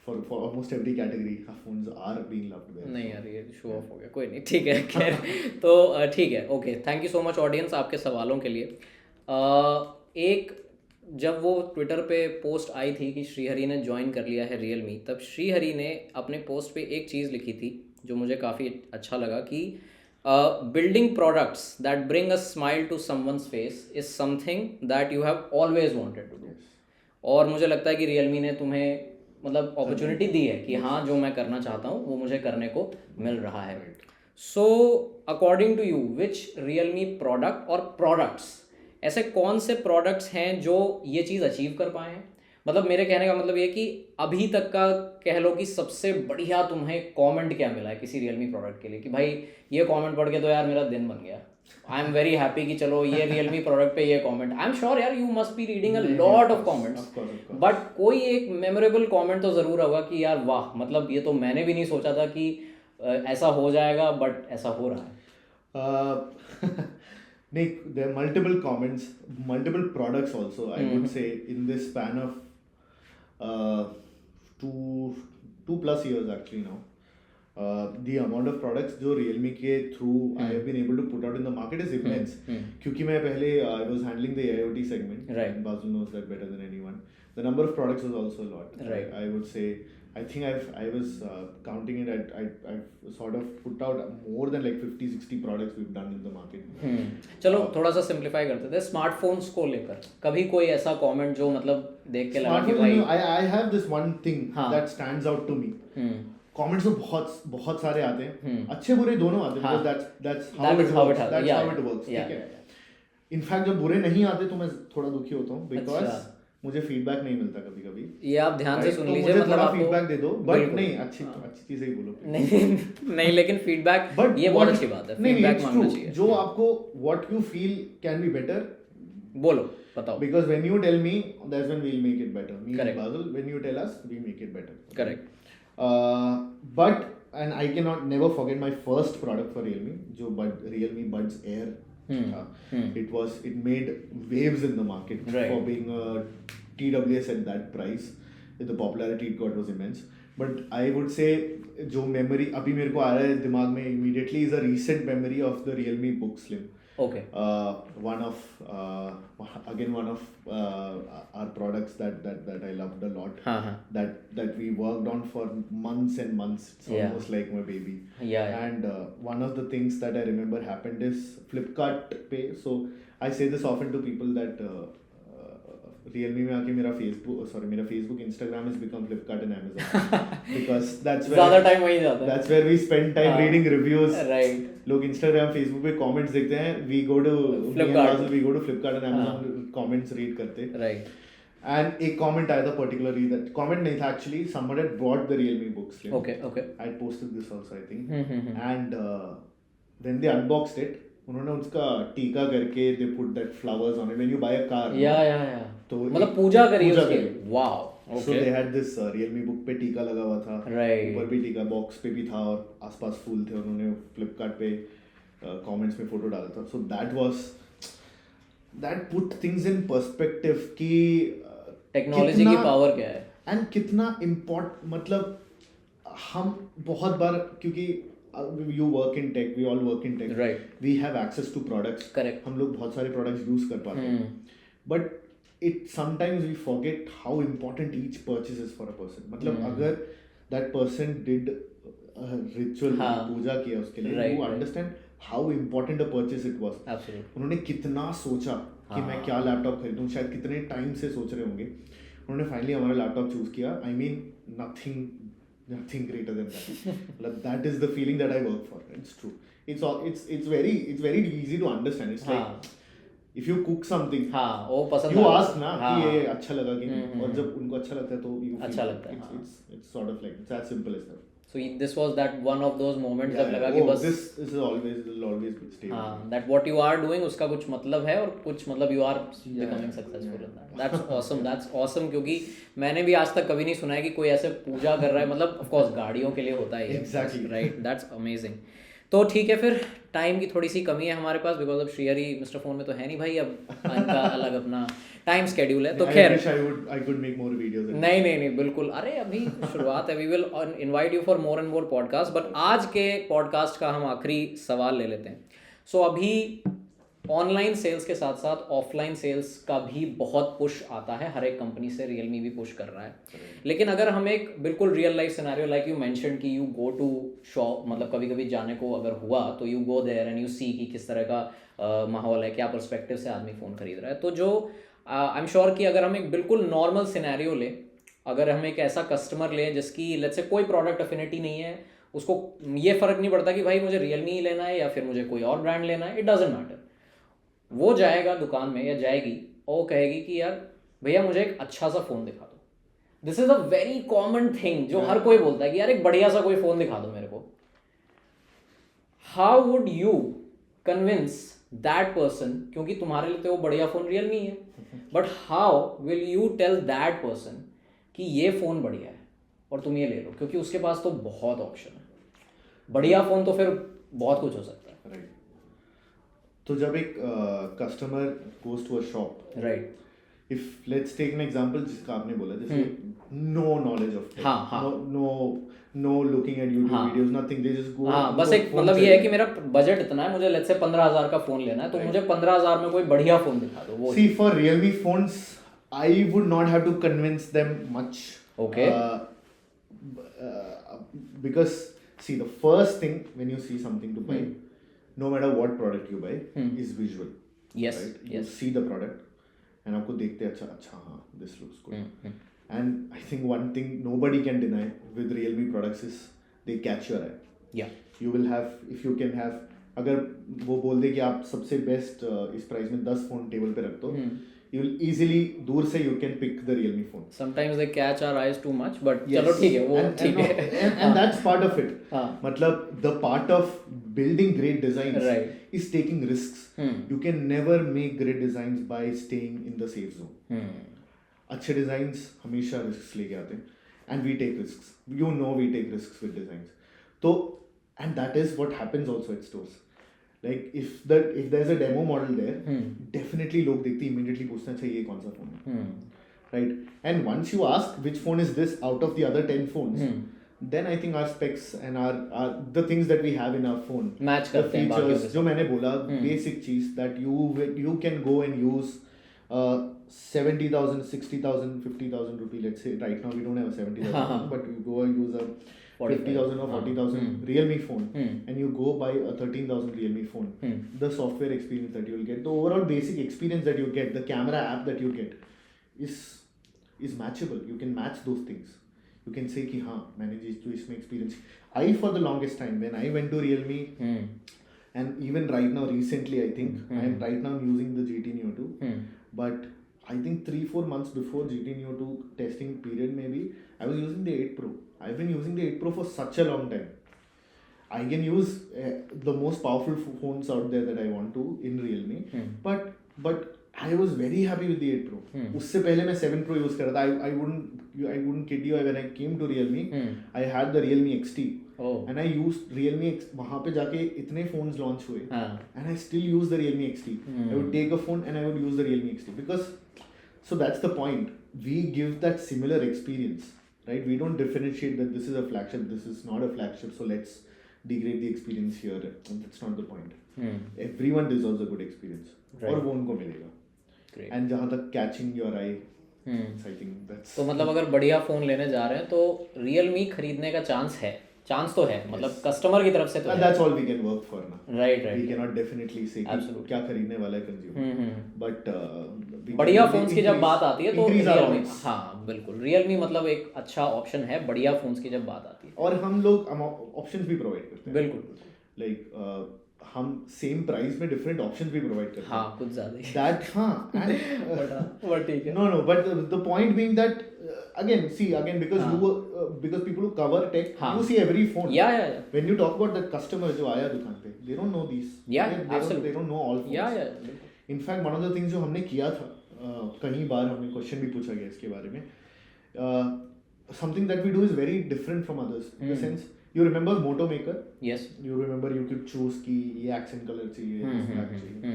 for almost every category, our phones are being loved well. नहीं यार, ये show off हो गया, कोई नहीं, ठीक है, खैर तो ठीक है, okay, thank you so much audience आपके सवालों के लिए। एक जब वो ट्विटर पे पोस्ट आई थी कि श्रीहरि ने ज्वाइन कर लिया है रियलमी, तब श्रीहरि ने अपने पोस्ट पे एक चीज़ लिखी थी जो मुझे काफ़ी अच्छा लगा कि building products that bring a smile to someone's face is something that you have always wanted to do. और मुझे लगता है कि रियलमी ने तुम्हें मतलब अपॉर्चुनिटी दी है कि हाँ, जो मैं करना चाहता हूँ वो मुझे करने को मिल रहा है। So according to you, which Realme product और प्रोडक्ट्स, ऐसे कौन से प्रोडक्ट्स हैं जो ये चीज़ अचीव कर पाए हैं? मतलब मेरे कहने का मतलब ये कि अभी तक का कह लो कि सबसे बढ़िया तुम्हें कमेंट क्या मिला है किसी रियलमी प्रोडक्ट के लिए कि भाई ये कमेंट पढ़ के तो यार मेरा दिन बन गया, आई एम वेरी हैप्पी कि चलो ये रियलमी प्रोडक्ट पे ये कमेंट। आई एम श्योर यार you must be reading a lot of comments, but कोई एक मेमोरेबल कमेंट तो ज़रूर होगा कि यार वाह, मतलब ये तो मैंने भी नहीं सोचा था कि ऐसा हो जाएगा, बट ऐसा हो रहा है। Nick, there are multiple comments, multiple products also. I would say in this span of 2+ years actually now, the amount of products जो Realme के through I have been able to put out in the market is immense. क्योंकि मैं पहले I was handling the AIoT segment. Right. Basil knows that better than anyone. The number of products was also a lot. Right. I would say, I think I was counting it. I've sort of put out more than like 50-60 products we've done in the market. चलो थोड़ा सा simplify करते थे smartphones को लेकर। कभी कोई ऐसा कमेंट जो मतलब देख के लगा कि भाई I have this one thing that stands out to me. Comments तो बहुत सारे आते हैं, अच्छे बुरे दोनों आते हैं, that's how it works. ठीक है। इनफैक्ट जब बुरे नहीं आते तो मैं थोड़ा दुखी होता हूँ, बिकॉज मुझे फीडबैक नहीं मिलता कभी कभी। ये आप ध्यान से सुन लीजिए, मतलब आप फीडबैक दे दो, बट नहीं अच्छी चीजें ही बोलो। नहीं लेकिन फीडबैक, ये बहुत अच्छी बात है, फीडबैक मांगना चाहिए। जो आपको what you feel can be better बोलो, बताओ, because when you tell me that's when we will make it better. Me and Badal, when you tell us we make it better. Correct. But and I cannot never forget my first product for Realme, जो Realme Buds Air था. It made waves in the market for being a TWS at that price. The popularity it got was immense. But I would say जो memory अभी मेरे को आ रहा है दिमाग में immediately is a recent memory of the Realme Book Slim. Okay. One of our products that I loved a lot. That we worked on for months and months. It's almost like my baby. Yeah. And one of the things that I remember happened is Flipkart Pay. So I say this often to people that Realme में आके मेरा Facebook, Instagram has become Flipkart and Amazon because that's where ज़्यादा time वहीं जाता है. That's where we spend time reading reviews. Right. लोग Instagram, Facebook पे comments देखते हैं. We go to Flipkart and Amazon comments read करते. Right. And एक comment आया था particularly that comment नहीं था actually. Someone had bought the Realme Book Slim. Okay. I had posted this also I think. And when they unboxed it, उन्होंने उसका टीका करके they put that flowers on it when you buy a car. Yeah. तो मतलब पूजा करी उसकी. Wow. Okay. So they had this Realme book पे टीका लगा हुआ था. Right. ऊपर भी टीका बॉक्स पे भी था और आसपास फूल थे. उन्होंने फ्लिपकार्ट पे कमेंट्स में फोटो डाला था. So that put things in perspective कि टेक्नोलॉजी की पावर क्या है. एंड कितना मतलब हम बहुत बार क्योंकि you work in tech, we all work in tech. Right. We have access to products. Correct. हम लोग बहुत सारे products use कर पाते हैं. But sometimes we forget how important each purchase is for a person. मतलब अगर that person did a ritual, पूजा किया उसके लिए, you understand how important a purchase it was. Absolutely. उन्होंने कितना सोचा कि मैं क्या लैपटॉप खरीदूं, शायद कितने टाइम से सोच रहे होंगे. उन्होंने फाइनली हमारा लैपटॉप चूज किया. I mean nothing greater than that. That is the feeling that I work for. It's true. It's very easy to understand. It's like if you cook something, वो पसंद you ask ना कि ये अच्छा लगा कि नहीं, और जब उनको अच्छा लगता है तो you अच्छा लगता है. It's sort of like it's as simple as that. So this was that one of those moments जब लगा कि बस this is always stay. That what you are doing उसका कुछ मतलब है और कुछ मतलब you are becoming successful in that. That's awesome क्योंकि मैंने भी आज तक कभी नहीं सुना है कि कोई ऐसे पूजा कर रहा है. मतलब of course गाड़ियों के लिए होता है. Exactly. Right. That's amazing. तो ठीक है फिर टाइम की थोड़ी सी कमी है हमारे पास बिकॉज अब श्रीहरि मिस्टर फोन में तो है नहीं भाई. अब इनका अलग अपना टाइम स्केड्यूल है. तो खैर I could make more videos. नहीं बिल्कुल. अरे अभी शुरुआत है. We will invite you for more and more podcast. But आज के पॉडकास्ट का हम आखिरी सवाल ले लेते हैं. सो अभी ऑनलाइन सेल्स के साथ साथ ऑफलाइन सेल्स का भी बहुत पुश आता है. हर एक कंपनी से रियलमी भी पुश कर रहा है. लेकिन अगर हम एक बिल्कुल real life scenario like you mention कि यू गो टू शॉप, मतलब कभी कभी जाने को अगर हुआ तो you go there and you see कि किस तरह का माहौल है, क्या पर्सपेक्टिव से आदमी फ़ोन खरीद रहा है. तो जो आई एम श्योर कि अगर हम एक बिल्कुल नॉर्मल सिनेरियो लें, अगर हम एक ऐसा कस्टमर लें जिसकी लेट्स से कोई प्रोडक्ट अफिनिटी नहीं है, उसको ये फ़र्क नहीं पड़ता कि भाई मुझे रियलमी ही लेना है या फिर मुझे कोई और ब्रांड लेना है, इट डजेंट मैटर. वो जाएगा दुकान में या जाएगी और वो कहेगी कि यार भैया मुझे एक अच्छा सा फ़ोन दिखा दो. This is a very common thing जो हर कोई बोलता है कि यार एक बढ़िया सा कोई फ़ोन दिखा दो मेरे को. How would you convince that person, क्योंकि तुम्हारे लिए तो वो बढ़िया फ़ोन रियलमी है, but how will you tell that person कि ये फ़ोन बढ़िया है और तुम ये ले लो, क्योंकि उसके पास तो बहुत ऑप्शन है. बढ़िया फ़ोन तो फिर बहुत कुछ हो सकता है. राइट. तो जब एक customer goes to a shop, right, if let's take an example जिसका आपने बोला, जैसे no knowledge of tech, no looking at YouTube videos, nothing, they just go. बस एक मतलब ये है कि मेरा बजट इतना है, मुझे लेट्स से 15,000 का फोन लेना है, तो मुझे 15,000 में कोई बढ़िया फोन दिखा दो. वो see for Realme phones I would not have to convince them much. Okay. Because see, the first thing when you see something to buy, no matter what product you buy, is visual. Yes. Right? Yes. You see the product and आपको देखते अच्छा हाँ, this looks good. And I think one thing nobody can deny with Realme products is they catch your eye. Yeah. You will have, if you can have, अगर वो बोल दे कि आप सबसे बेस्ट इस प्राइस में 10 फोन टेबल पे रख दो, you will easily दूर से you can pick the Realme phone. Sometimes they catch our eyes too much, but चलो ठीक है, वो ठीक है. And that's part of it. मतलब the part of building great designs is taking risks. You can never make great designs by staying in the safe zone. अच्छे designs हमेशा risk लेके आते हैं. and we take risks. You know, we take risks with designs. So, and that is what happens also at stores. Like if there's a demo model there, definitely लोग देखते ही immediately पूछते हैं अच्छा ये कौन सा phone है, right? And once you ask which phone is this out of the other 10 phones, then I think our specs and our the things that we have in our phone, match the करते हैं बाकियों features, जो मैंने बोला, basic चीज that you can go and use 70,000, 60,000, 50,000 rupee. Let's say right now we don't have a 70,000, but you go and use a 50,000 or 40,000 Realme phone, and you go buy a 13,000 Realme phone. The software experience that you will get, the overall basic experience that you get, the camera app that you get, is matchable. You can match those things. You can say कि हाँ मैंने जो इसमें experience. I for the longest time when I went to Realme, and even right now recently I think I am right now using the GT Neo 2, but I think 3-4 months before GT Neo 2 testing period maybe I was using the 8 Pro. I've been using the 8 Pro for such a long time. I can use the most powerful phones out there that I want to in Realme, but I was very happy with the 8 Pro. उससे पहले मैं 7 Pro use कर रहा था. I wouldn't kid you, when I came to Realme, I had the Realme XT. And I used Realme वहाँ पे जाके इतने phones launch हुए, and I still use the Realme XT. I would take a phone and I would use the Realme XT because, so that's the point. We give that similar experience, right? We don't differentiate that this is a flagship, this is not a flagship, so let's degrade the experience here. That's not the point. Everyone deserves a good experience, और वो उनको मिलेगा. And जहाँ तक catching your eye, I think that's. तो मतलब अगर बढ़िया फ़ोन लेने जा रहे हैं तो Realme खरीदने का चांस तो है, मतलब कस्टमर की तरफ से तो है. That's all we can work for ना. Right. We cannot definitely say कि क्या खरीदने वाला है consumer. But बढ़िया फोन्स की जब बात आती है तो Realme, हाँ बिल्कुल Realme मतलब एक अच्छा ऑप्शन है बढ़िया फोन्स की जब बात आती है. और हम लोग ऑप्शंस भी प्रोवाइड करते हैं. बिल्कुल. Like हम सेम प्राइस में डिफरेंट ऑप्शंस भी प्रोवाइड करते हैं. हाँ कुछ ज़्यादा ही. That हाँ. But ठीक है. No, but the point being that again because people who cover tech, you see every phone. Yeah. When you talk about that customer जो आया दुकान पे, they don't know these. Yeah, absolutely. They don't know all phones. Yeah. In fact, one of the things जो हमने किया था, कई बार हमें क्वेश्चन भी पूछा गया इसके बारे में. Something that we do is very different from others. In the sense, you remember Moto Maker? Yes. You remember you could choose कि ये accent color चाहिए, this black चाहिए.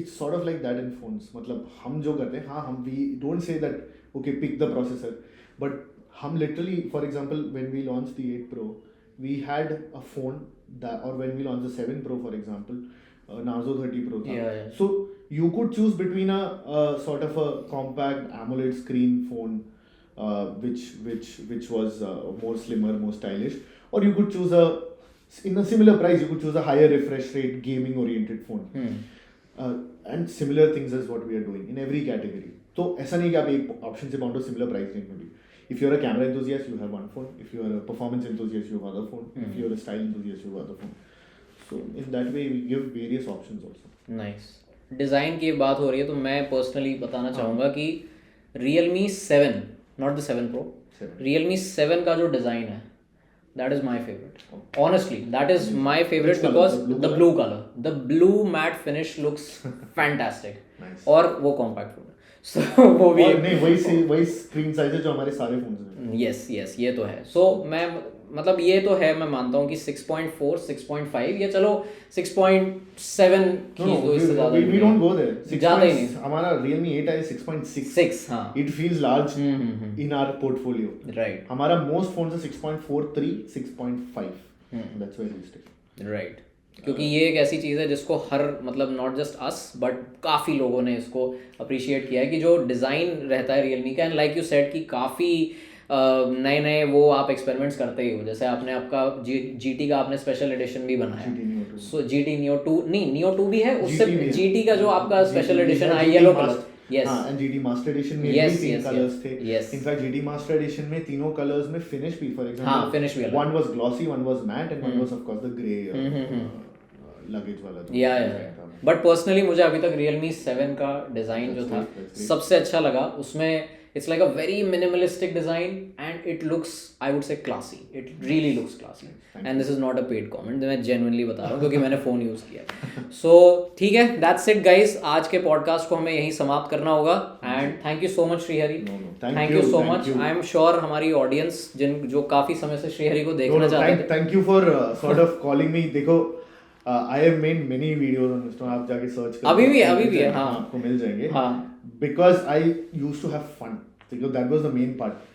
It's sort of like that in phones. मतलब हम जो करते हैं, हाँ हम we don't say that okay pick the processor, but हम literally, for example, when we launched the 8 Pro, we had a phone that, or when we launched the 7 Pro, for example, Narzo 30 Pro था. Yeah. So you could choose between a sort of a compact AMOLED screen phone, which was more slimmer, more stylish, or you could choose in a similar price you could choose a higher refresh rate gaming oriented phone. And similar things is what we are doing in every category. तो ऐसा नहीं कि आप एक option से bound हो, similar price range में भी. If you are a camera enthusiast, you have one phone. If you are a performance enthusiast, you have other phone. If you are a style enthusiast, you have other phone. So in that way, we give various options also. Nice. Design की बात हो रही है तो मैं personally बताना चाहूँगा कि Realme 7, not the 7 Pro, Realme 7 का जो डिज़ाइन है, that is my favorite. Honestly, that is my favorite because the blue color, the blue matte finish looks fantastic. Nice. और वो compact phone है. So वो भी नहीं वही स्क्रीन साइज है जो हमारे सारे फोन्स में. Yes, ये तो है. So मैं मतलब ये तो है, मैं मानता हूँ कि 6.4, 6.5 या चलो 6.7 की दो, इससे ज़्यादा we don't go there. ज़्यादा ही नहीं. हमारा Realme 8 है 6.6. 6 हाँ. It feels large in our portfolio. Right. हमारा most phones है 6.43, 6.5. That's where we stay. Right. क्योंकि ये एक ऐसी चीज़ है जिसको हर मतलब नॉट जस्ट अस बट काफ़ी लोगों ने इसको अप्रिशिएट किया है कि जो डिज़ाइन रहता है Realme का, एंड लाइक यू सेड कि काफ़ी नए वो आप एक्सपेरिमेंट्स करते ही हो. जैसे आपने आपका GT का आपने स्पेशल एडिशन भी बनाया. सो GT Neo 2 नहीं, Neo 2 भी है, उससे GT का जो आपका स्पेशल एडिशन है yellow colour. Yes. and GT Master Edition में भी 3 कलर्स थे. In fact, GT Master Edition में तीनों कलर्स में फिनिश भी, for example, फिनिश भी one was glossy, one was matte, and one was of course the grey luggage वाला. But personally मुझे अभी तक Realme 7 का डिज़ाइन जो था सबसे अच्छा लगा. उसमें it's like a very minimalistic design and it looks, I would say, classy. It really looks classy. And this is not a paid comment, मैं genuinely बता रहा हूँ क्योंकि मैंने फ़ोन यूज़ किया. So ठीक है, that's it guys. आज के पॉडकास्ट को हमें यहीं समाप्त करना होगा. And thank you so much Srihari, thank thank you, you so thank much. you. I am sure हमारी ऑडियंस जो काफी समय से श्रीहरि को देखना चाहते थे, thank you for sort of calling me. देखो I have made many videos on mister, आप जाके सर्च करो, अभी भी है, हाँ आपको मिल जाएंगे। हाँ because I used to have fun, that was the main part.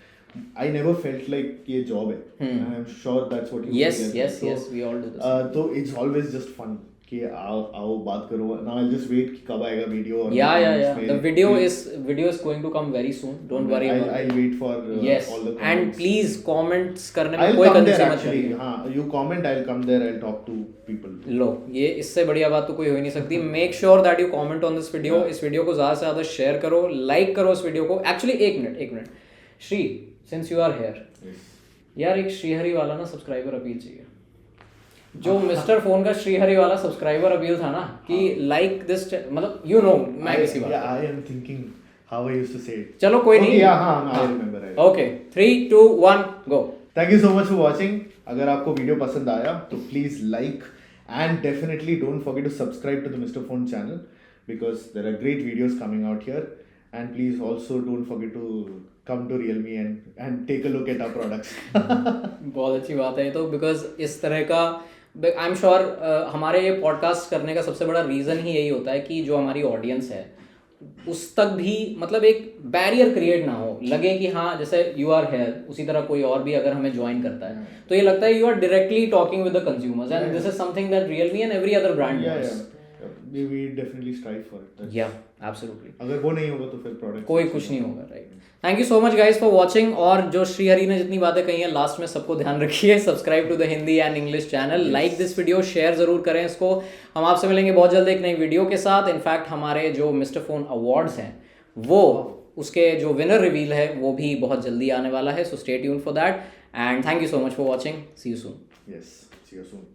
I never felt like ये job है, and I'm sure that's what you yes feel yes so, yes we all do this तो it's always just fun कि आओ बात करो। Now I'll just wait कि कब आएगा video. yeah the video is going to come very soon, don't worry about I'll wait for yes all the comments. and please comments करने में I'll कोई come there कंजूसी मत actually, करिए। हाँ you comment, I'll come there, I'll talk to people. लो ये इससे बढ़िया बात तो कोई हो ही नहीं सकती। Make sure that you comment on this video, इस वीडियो को ज़्यादा से ज़्यादा शेयर करो, लाइक करो इस वीडियो को। एक्चुअली एक minute Shri, since you are here, यार एक श्रीहरि वाला ना सब्सक्राइबर अपील चाहिए। जो मिस्टर फोन का श्रीहरि वाला सब्सक्राइबर अपील था ना कि लाइक दिस, मतलब यू नो मैं किसी बात, Yeah, I am thinking how I used to say it. चलो कोई नहीं, Yeah, हाँ I remember. Okay 3 2 1 go. Thank you so much for watching. अगर आपको वीडियो पसंद आया तो please like and definitely don't forget to subscribe to the Mr phone channel because there are great videos coming out here and please also don't forget to come to Realme and take a look at our products. बहुत अच्छी बात है ये तो, because इस तरह का आई am sure हमारे ये पॉडकास्ट करने का सबसे बड़ा रीज़न ही यही होता है कि जो हमारी ऑडियंस है उस तक भी मतलब एक बैरियर क्रिएट ना हो, लगे कि हाँ जैसे यू आर हेयर, उसी तरह कोई और भी अगर हमें ज्वाइन करता है तो ये लगता है you are directly talking with the consumers and this is something that Realme and every other brand wants. We definitely strive for it. Yeah absolutely, अगर वो नहीं होगा तो फिर प्रोडक्ट कोई कुछ नहीं होगा, right. Thank you so much guys for watching. और जो श्रीहरि ने जितनी बातें कही हैं लास्ट में सबको ध्यान रखिए, subscribe to the Hindi and English channel, like this video, share जरूर करें इसको। हम आपसे मिलेंगे बहुत जल्द एक नई वीडियो के साथ। इनफैक्ट हमारे जो मिस्टर फोन अवार्ड्स हैं वो उसके जो विनर रिवील है वो भी बहुत जल्दी आने वाला है, so stay tuned for that and thank you so much for watching. See you soon. Yes, see you soon.